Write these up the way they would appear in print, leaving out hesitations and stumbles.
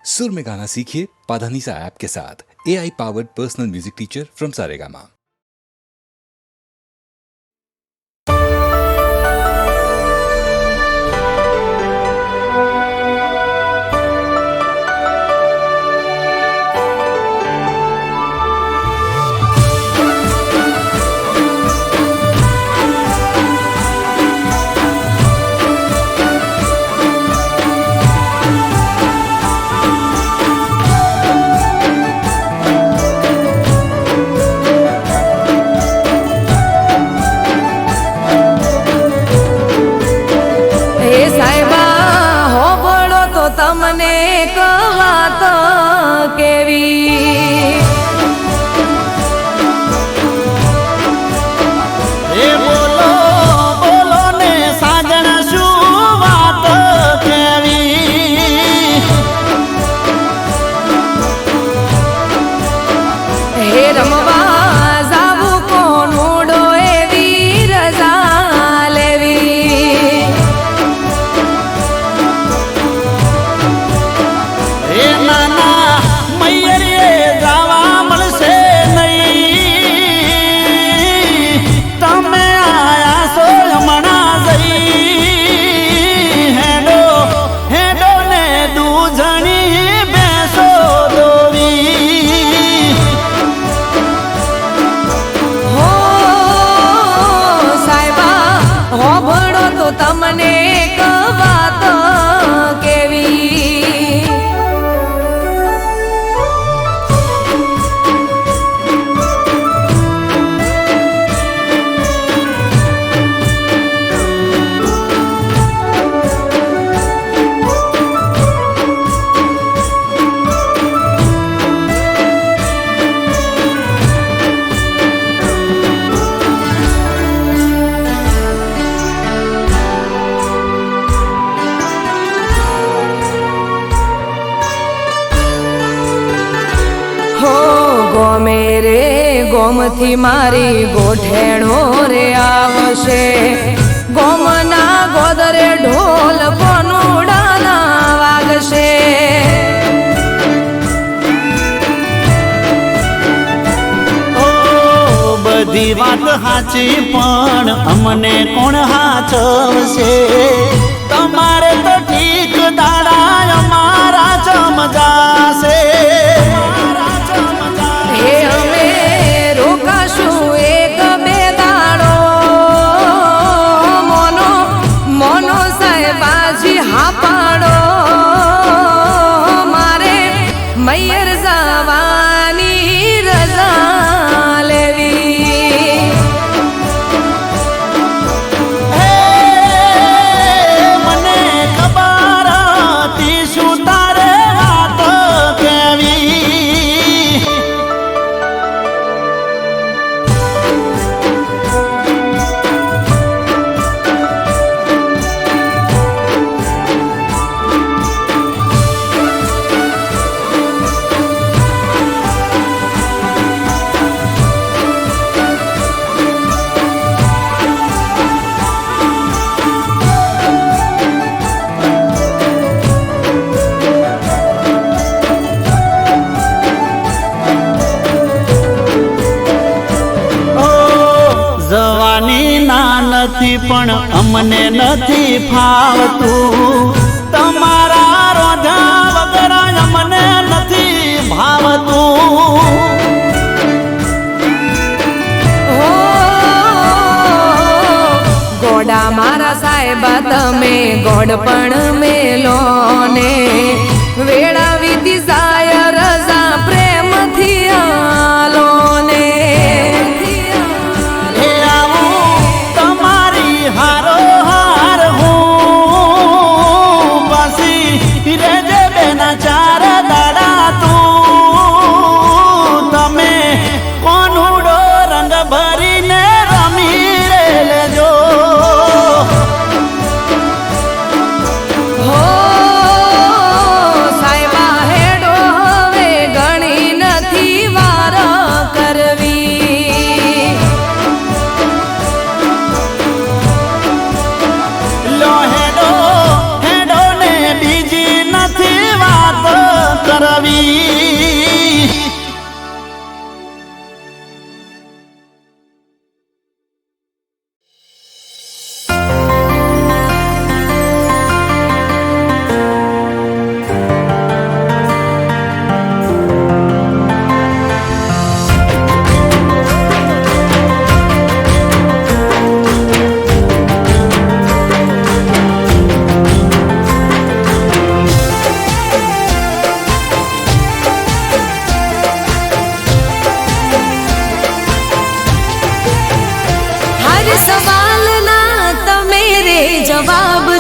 सुर में गाना सीखिए पाधानीसा ऐप के साथ। AI powered personal music teacher from Saregama. તમને કવાત કેવી એ બોલો બોલો ને સાજણ શું વાત કેવી હે રમવા જાવું કોનુડો એવી રજા લેવી એ નાના મૈયરે જાવા મળશે નહીં તમે આયા છો હમણાં જઈ હેડો હેડો ને દૂધણી બેસો દોવી હો સાહેબા હોભળો તો તમને કવાત કેવી ગોમે રે ગોમથી મારી ગોઠેણો રે આવશે ગોમના ગોદરે ઢોલ કોનુડાના વાગશે ઓ બધી વાત સાચી પણ અમને કોણ હાચવશે તમારે તો ઠીક દાડા અમારા ચમજાશે હે અમે રોકાશું એક બે દાડો મોનો મોનો સાહેબાજી હા પાડો મારે મૈયર જવાની રજા લેવી મને ખબર હતી શું તારે વાત કેવી જવાની ના નથી પણ અમને નથી ફાવતું તમારા રોધા વગર અમને નથી ભાવતું હો ગોડા મારા સાહેબા તમે ગોડ પણ મેલો ને વેળા વીતી જાય રજા પ્રેમથી આલો ને હે આવું તમારી હારો હાર હું પાછી રેજે બેના ચાર દાડા તું તમે કોનુડો રંગ ભરીને રમી રે લેજો હો સાહેબા હેડો હવે ગણી નથી વાર કરવી લો હેડો હેડો ને બીજી નથી વાત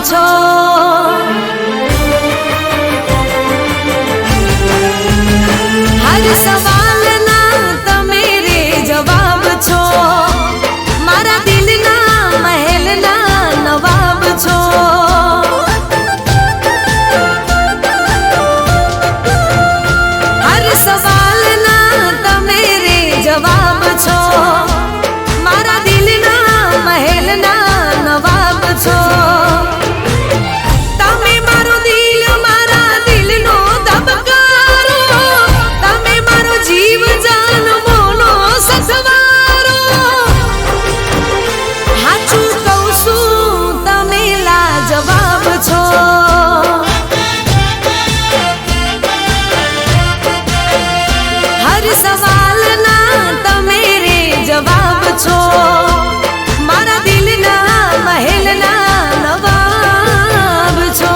છો. હર સવાલના તમે રે જવાબ છો. મારા દિલના મહેલના નવાબ છો. હર સવાલના તમે રે જવાબ છો. મારા દિલના મહેલના નવાબ છો. તમે મારું દિલ મારા દિલનો ધબકારો. તમે મારો જીવ જાન મોનો સસવારો. હાચું કહું છું તમે લાજવાબ છો. હર સવાલના તમે રે જવાબ છો. મારા દિલના મહેલના નવાબ છો.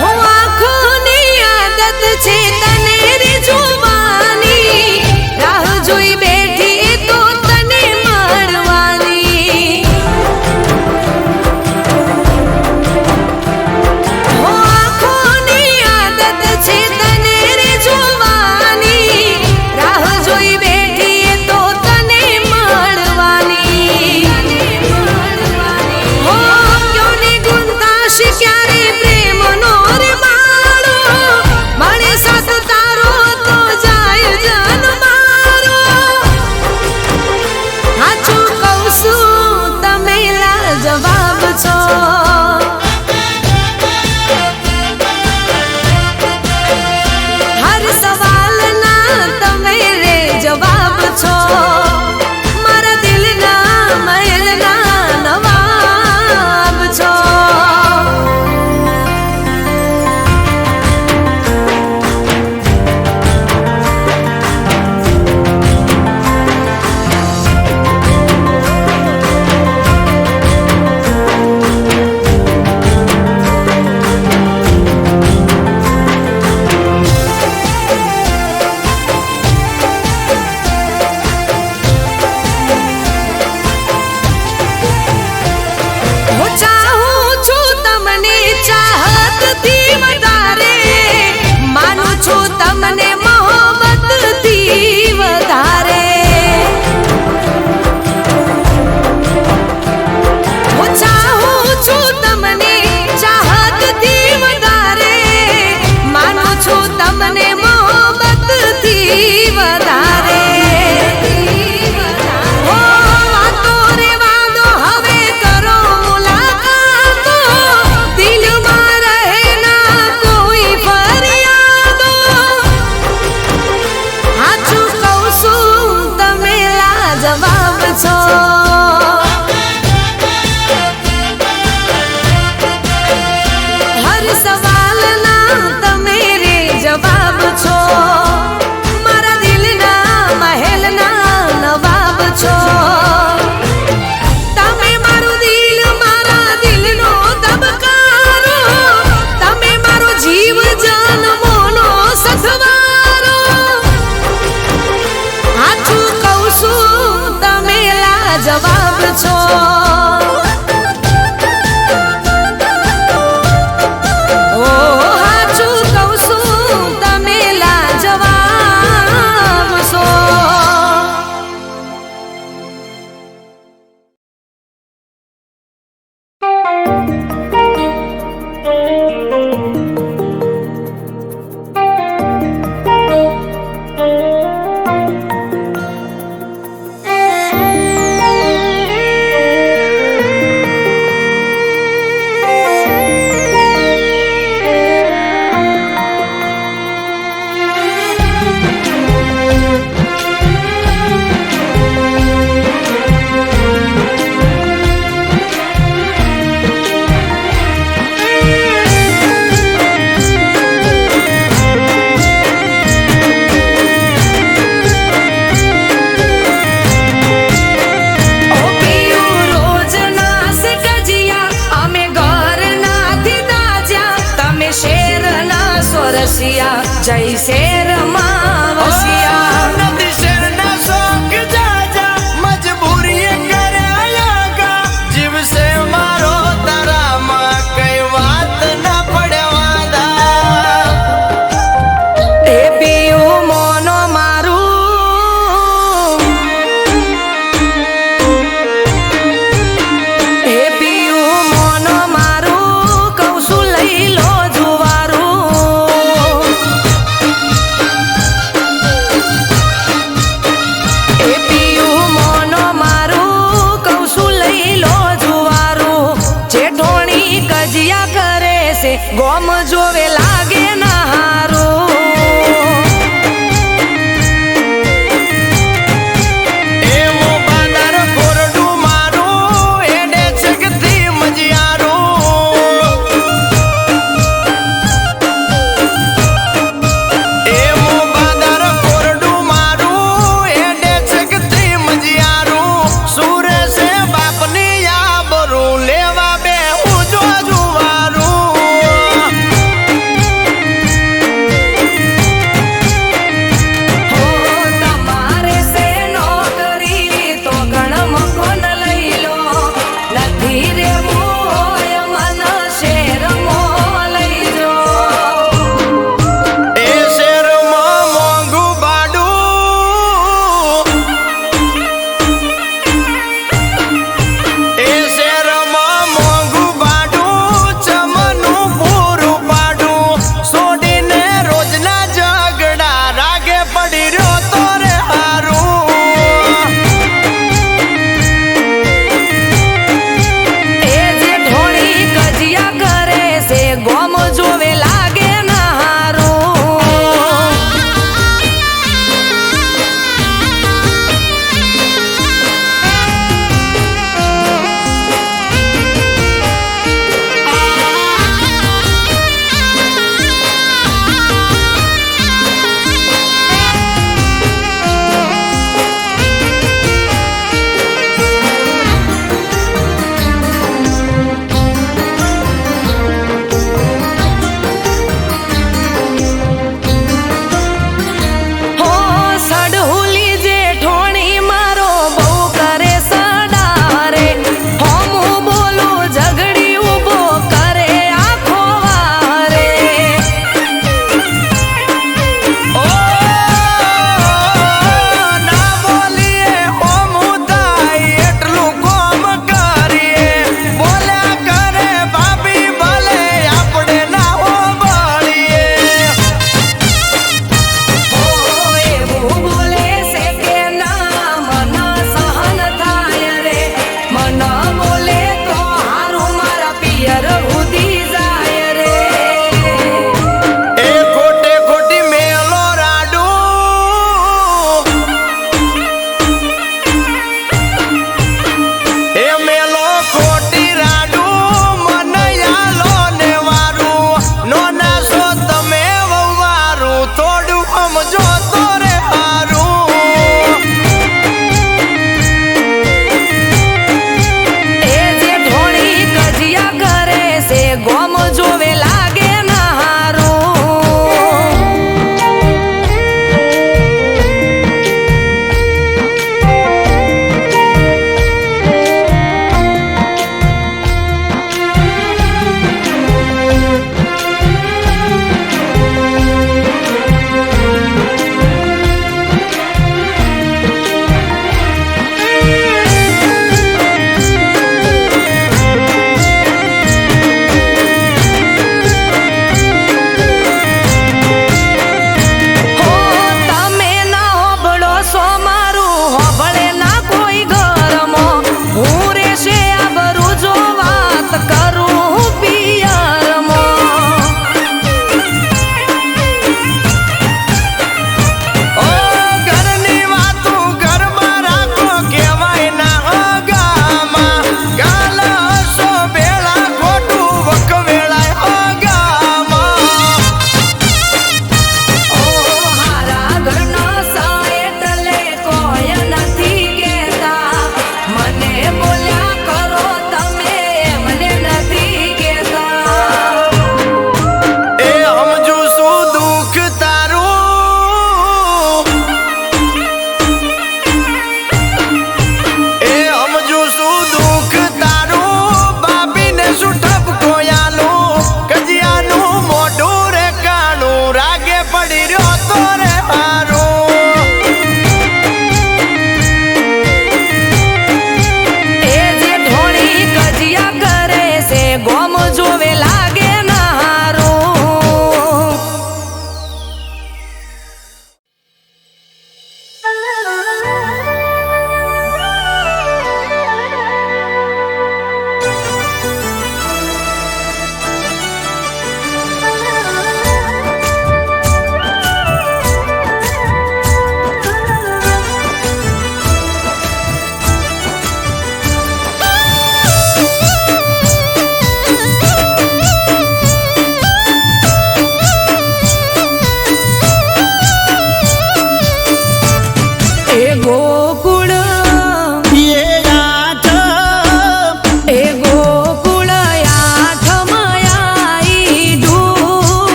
હો આંખોની આદત છે તને રે જોવાની. રાહ જોઈ બેઠી એ તો તને મળવાની. હો આંખોની આદત છે તને રે જોવાની. રાહ જોઈ બેઠી એ તો તને મળવાની. હો ક્યોને ગુંથાશ ક્યારે પ્રેમનો રે માળો. મળે સાથ તારો તો જાય જાન મારો. હાચું કહું છું તમે લાજવાબ છો. હર સવાલના તમે રે જવાબ છો. મારા દિલના મહેલના નવાબ છો. હું ચાહું છું તમને ચાહતથી વધારે. માનું છું તમને મોહબ્બતથી વધારે. હું ચાહું છું તમને ચાહતથી વધારે. માનું છું તમને મોહબ્બતથી વધારે. હો વાતો રે વાદો હવે કરો મુલાકાતો. દિલમાં રહે ના કોઈ ફરિયાદો. હાચું કહું છું તમે લાજવાબ છો. હર સવાલના તમે રે જવાબ છો. મારા દિલના મહેલના નવાબ છો. તમે મારું દિલ મારા દિલનો ધબકારો. તમે મારો જીવ જાન મોનો સથવારો. હાચું કહું છું તમે લાજવાબ છો. ઓ હાચું કહું છું તમે લાજવાબ છો.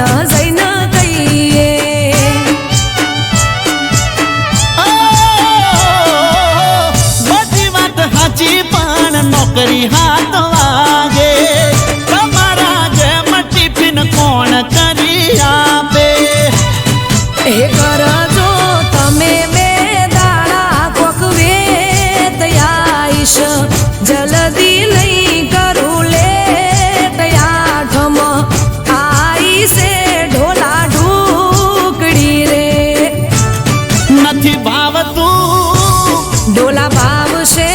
મન જઈને કહીએ બધી વાત સાચી પણ નોકરી હાથ વાગે તમારા જેમ ટિફિન કોણ કરી આપે એ કરજો તમે બે દાડા કોક વેત આઈશ જલ્દી નહીં કરું લેટ આઠમ આઈશે ઢોલા ઢુકડી રે નથી ભાવતું ઢોલા ભાવશે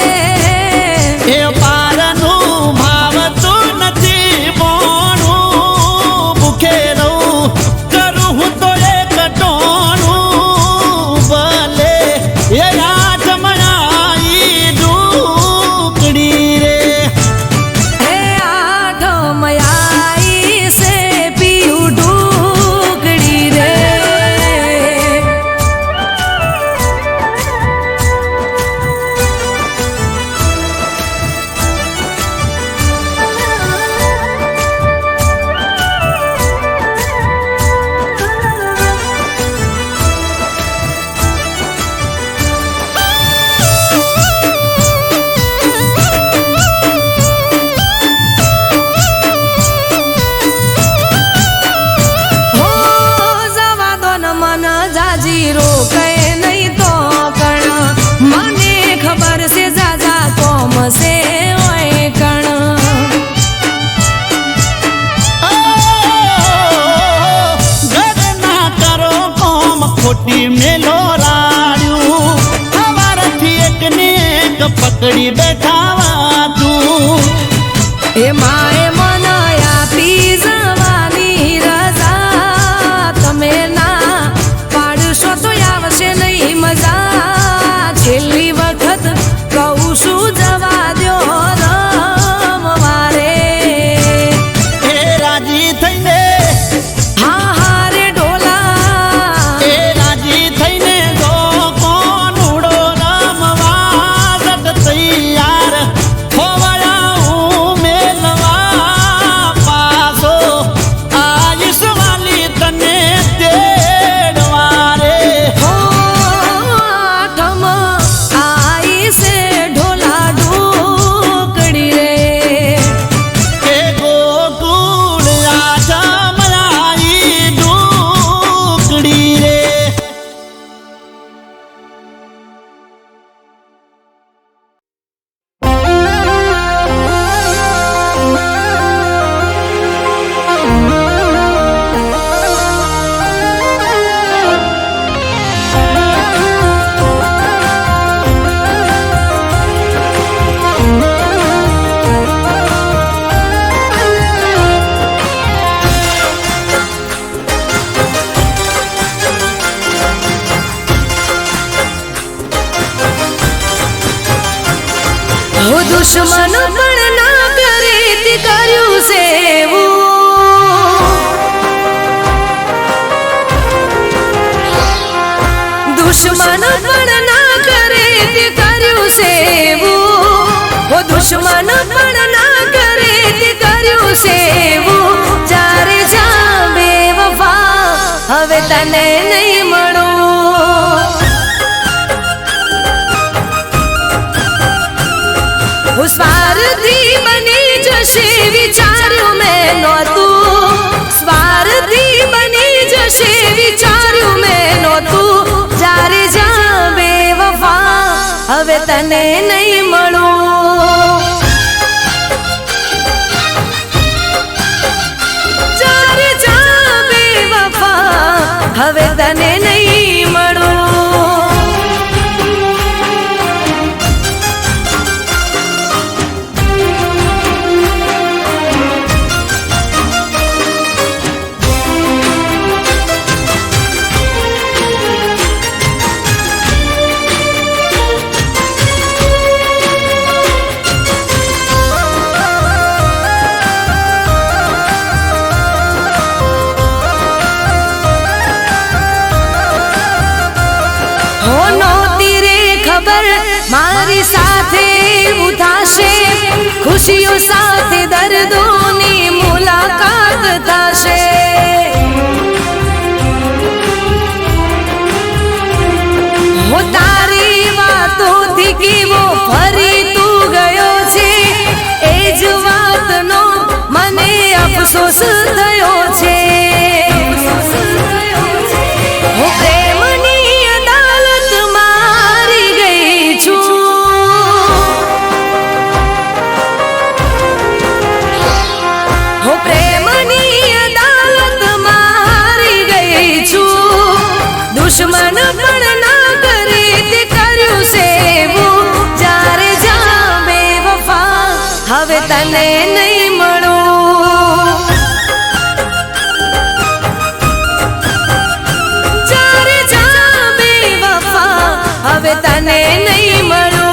એ પારનું ભાવતું નથી બોણું ભૂખે રહું કરું હું તો એક ટોણું ભલે એ આઠ મણાઈ ઢુકડી રે હે આઠમ આઈશે પીયું ઢુકડી રે હો જવા દો ન મન જાજી રોકાય નહીં તો કણ મને ખબર છે જાજા કોમ છે ઓય કણ ઘરના કરો કોમ ખોટી મેલો રાડ્યું અમારાથી એકને એક પકડી બેઠાવા તું એ માએ મન આપી જવાની રજા તમે ના પાડશો તો આવશે નહીં મજા છેલ્લી વખત કહું છું જવા દ્યો રમવા રે એ રાજી થઈને હા હા રે ઢોલા એ રાજી થઈને જો કોનુડો રમવા જટ તૈયાર હોવાયા હું મેલવા પાસો આઈશ વાલી તને તેડવા રે હો આઠમ આઈશે ઢોલા ઢોકડી રે એ ગોકુળ આચમલાઈ ઢુકડી રે ઓ દુશ્મન પણ ના કરે તે કર્યું સેવું દુશ્મન પણ ના કરે તે કર્યું સેવું ઓ દુશ્મન પણ ના કરે તે કર્યું સેવું જ્યારે જામે વફા હવે તને નહીં મળું હું સ્વાર્થી બની જશે વિચાર્યું મેં નહોતું સ્વાર્થી બની જશે વિચાર્યું મેં નહોતું જ્યારે જાવે વફા હવે તને નહીં મળું જ્યારે જાવે વફા હવે તને નહીં મળું મારી સાથે એવું થશે ખુશીઓ સાથે દર્દોની મુલાકાત થશે દુશ્મન પણ ના કરે તે કર્યું સેવું જ્યારે જા બેવફા હવે તને નહીં મળું જ્યારે જા બેવફા હવે તને નહીં મળું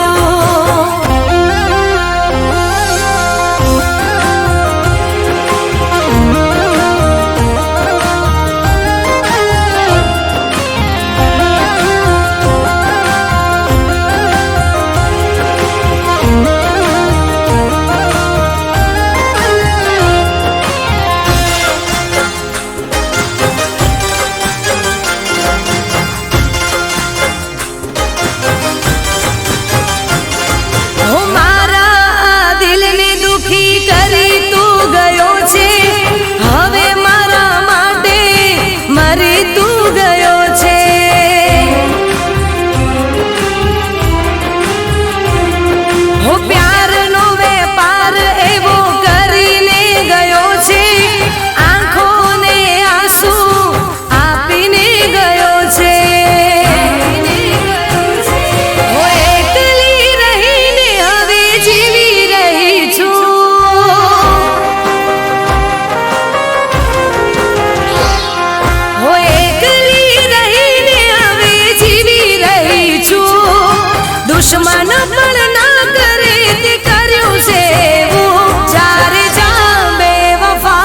દુશ્મન પણ ના કરે તે કર્યું સેવું જ્યારે જા બેવફા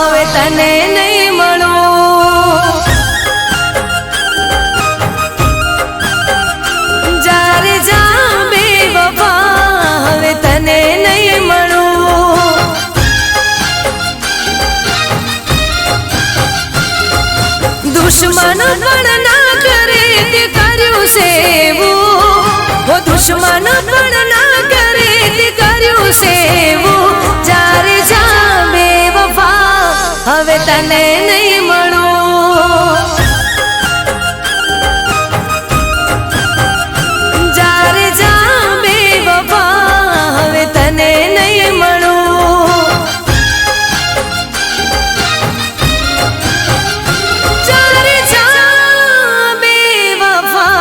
હવે તને નહીં મળું જ્યારે જા બેવફા હવે તને નહીં મળું દુશ્મન પણ ના કરે તે કર્યું સેવું દુશ્મન પણ ના કરે તે કર્યું સેવું જ્યારે જા બેવફા હવે તને નહીં મળું જ્યારે જા બેવફા હવે તને નહીં મળું જ્યારે જા બેવફા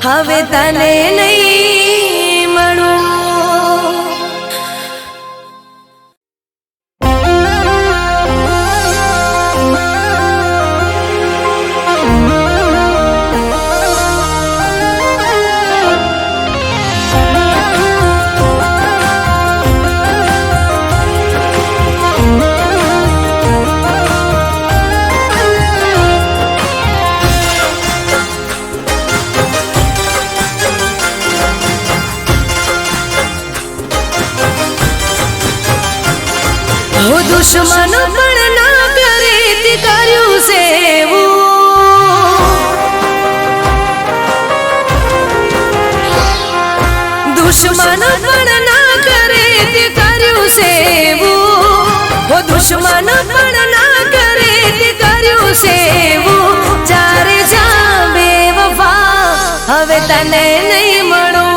હવે તને નહીં મળું દુશ્મન પણ ના કરે તે કર્યું સેવું દુશ્મન પણ ના કરે તે કર્યું સેવું દુશ્મન પણ ના કરે તે કર્યું સેવું જ્યારે જા બેવફા હવે તને નહીં મળું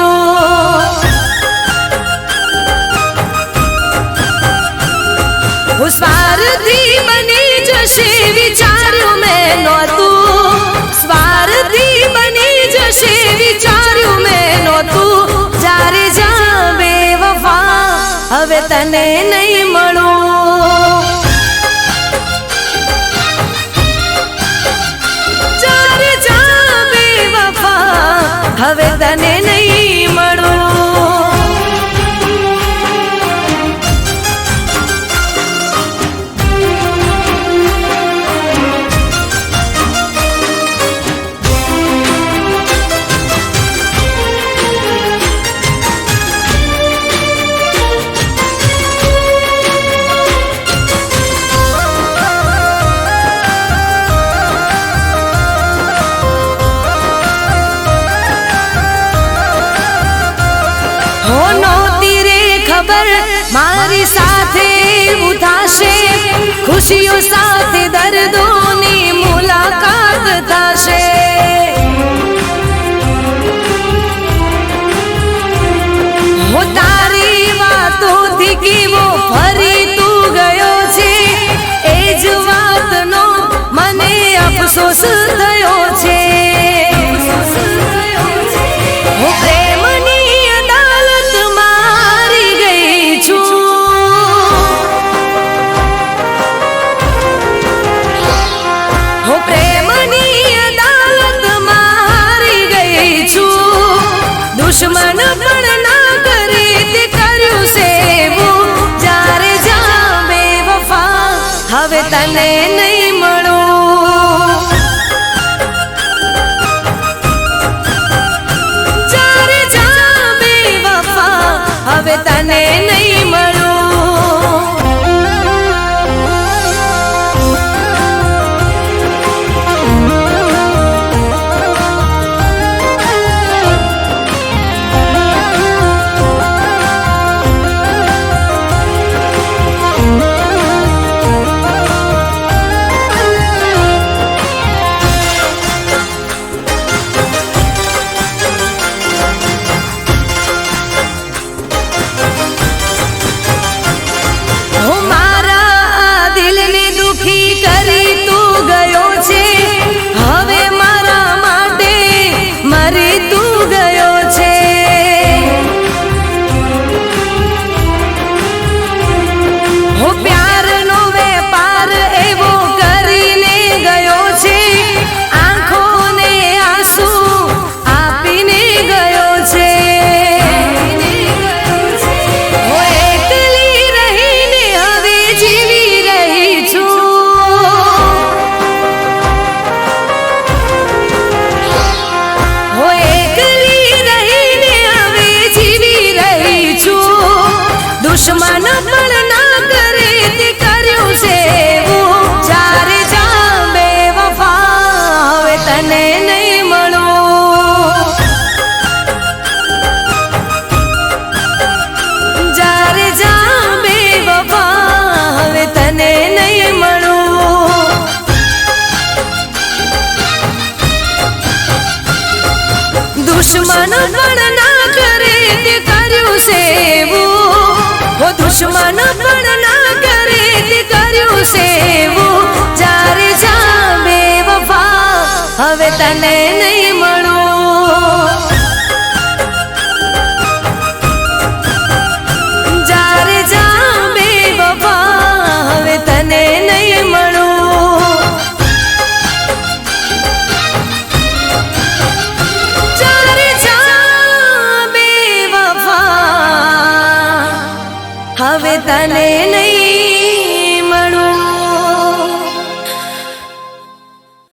સ્વાર્થી બની જશે વિચાર્યું મેં નહોતું સ્વાર્થી બની જશે વિચાર્યું મેં નહોતું જ્યારે જા બેવફા હવે તને નહીં મળું જ્યારે જા બેવફા હવે તને નહીં મળું મારી સાથે એવું થશે ખુશીઓ સાથે દર્દોની મુલાકાત થશે હો તારી વાતોથી કેવો ફરી તું ગયો છે એ જ વાતનો મને અફસોસ તને નહીં મળું. જ્યારે જા બેવફા હવે તને નહીં મળું. દુશ્મન પણ ના કરે તે કર્યું છે એવું. જ્યારે જા બેવફા હવે તને નહીં મળું. જ્યારે જા બેવફા હવે તને નહીં મળું. દુશ્મન પણ ના કરે તે કર્યું છે એવું. દુશ્મન પણ ના કરે તે કર્યું છે એવું. જ્યારે જા બેવફા હવે તને નહીં મળું. જ્યારે જા બેવફા હવે તને નહીં મળું. જ્યારે જા બેવફા હવે તને નહીં